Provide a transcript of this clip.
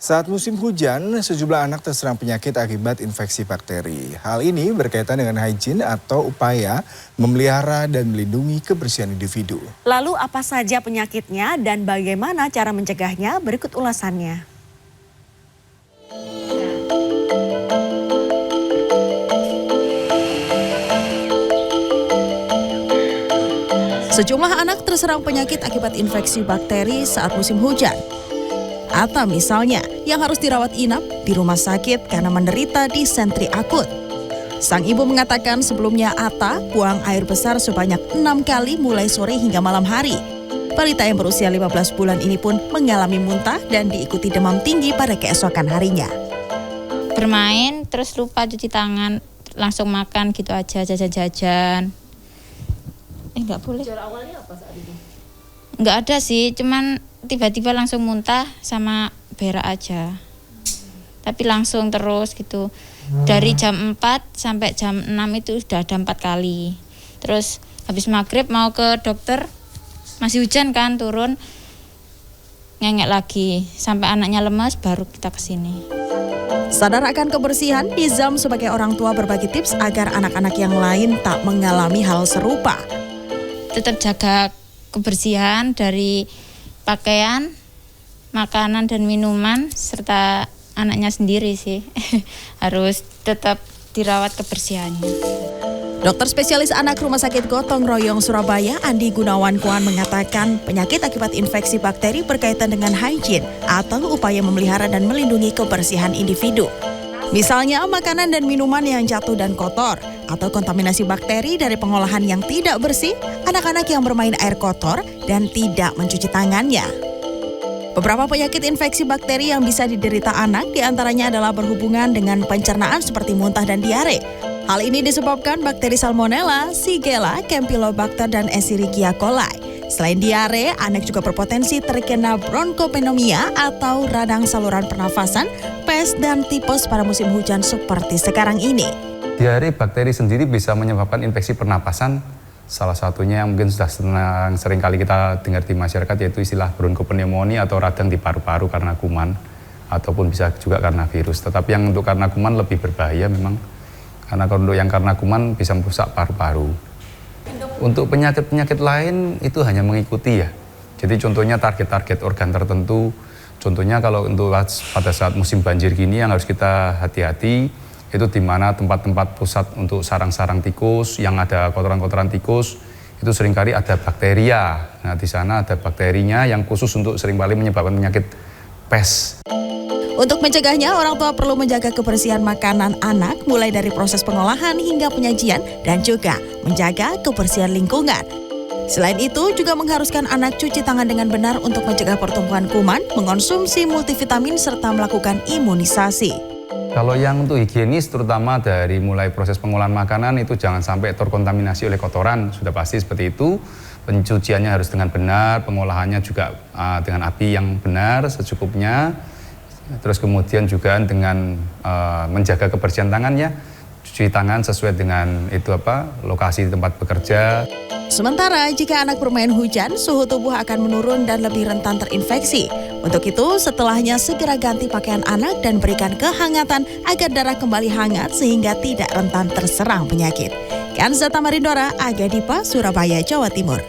Saat musim hujan, sejumlah anak terserang penyakit akibat infeksi bakteri. Hal ini berkaitan dengan hygiene atau upaya memelihara dan melindungi kebersihan individu. Lalu apa saja penyakitnya dan bagaimana cara mencegahnya? Berikut ulasannya. Sejumlah anak terserang penyakit akibat infeksi bakteri saat musim hujan. Atta misalnya, yang harus dirawat inap di rumah sakit karena menderita disentri akut. Sang ibu mengatakan sebelumnya Atta buang air besar sebanyak 6 kali mulai sore hingga malam hari. Balita yang berusia 15 bulan ini pun mengalami muntah dan diikuti demam tinggi pada keesokan harinya. Bermain, terus lupa cuci tangan, langsung makan gitu aja, jajan-jajan. Nggak boleh. Gejala awalnya apa saat itu? Nggak ada sih, cuman tiba-tiba langsung muntah sama berak aja. Tapi langsung terus gitu. Dari jam 4 sampai jam 6 itu sudah ada 4 kali. Terus habis maghrib mau ke dokter, masih hujan kan, turun, ngengek lagi. Sampai anaknya lemas baru kita kesini. Sadar akan kebersihan, Nizam sebagai orang tua berbagi tips agar anak-anak yang lain tak mengalami hal serupa. Tetap jaga kebersihan dari pakaian, makanan dan minuman, serta anaknya sendiri sih. Harus tetap dirawat kebersihannya. Dokter spesialis anak Rumah Sakit Gotong Royong Surabaya, Andi Gunawan Kuan mengatakan penyakit akibat infeksi bakteri berkaitan dengan hygiene atau upaya memelihara dan melindungi kebersihan individu. Misalnya makanan dan minuman yang jatuh dan kotor, atau kontaminasi bakteri dari pengolahan yang tidak bersih, anak-anak yang bermain air kotor, dan tidak mencuci tangannya. Beberapa penyakit infeksi bakteri yang bisa diderita anak diantaranya adalah berhubungan dengan pencernaan seperti muntah dan diare. Hal ini disebabkan bakteri Salmonella, Shigella, Campylobacter, dan Escherichia coli. Selain diare, anak juga berpotensi terkena bronchopneumonia atau radang saluran pernafasan, pes, dan tipes pada musim hujan seperti sekarang ini. Diare bakteri sendiri bisa menyebabkan infeksi pernapasan. Salah satunya yang mungkin sudah sering kali kita dengar di masyarakat yaitu istilah bronchopneumonia atau radang di paru-paru karena kuman, ataupun bisa juga karena virus. Tetapi yang untuk karena kuman lebih berbahaya memang, karena untuk yang karena kuman bisa merusak paru-paru. Untuk penyakit-penyakit lain itu hanya mengikuti ya. Jadi contohnya target-target organ tertentu. Contohnya kalau untuk pada saat musim banjir gini yang harus kita hati-hati itu di mana tempat-tempat pusat untuk sarang-sarang tikus yang ada kotoran-kotoran tikus itu seringkali ada bakteria. Nah di sana ada bakterinya yang khusus untuk seringkali menyebabkan penyakit pes. Untuk mencegahnya, orang tua perlu menjaga kebersihan makanan anak mulai dari proses pengolahan hingga penyajian dan juga menjaga kebersihan lingkungan. Selain itu, juga mengharuskan anak cuci tangan dengan benar untuk mencegah pertumbuhan kuman, mengonsumsi multivitamin, serta melakukan imunisasi. Kalau yang untuk higienis, terutama dari mulai proses pengolahan makanan itu jangan sampai terkontaminasi oleh kotoran, sudah pasti seperti itu. Pencuciannya harus dengan benar, pengolahannya juga dengan api yang benar, secukupnya. Terus kemudian juga dengan menjaga kebersihan tangannya, cuci tangan sesuai dengan lokasi tempat bekerja. Sementara jika anak bermain hujan, suhu tubuh akan menurun dan lebih rentan terinfeksi. Untuk itu, setelahnya segera ganti pakaian anak dan berikan kehangatan agar darah kembali hangat sehingga tidak rentan terserang penyakit. Kanza Tamarindora, Aga Dipa, Surabaya, Jawa Timur.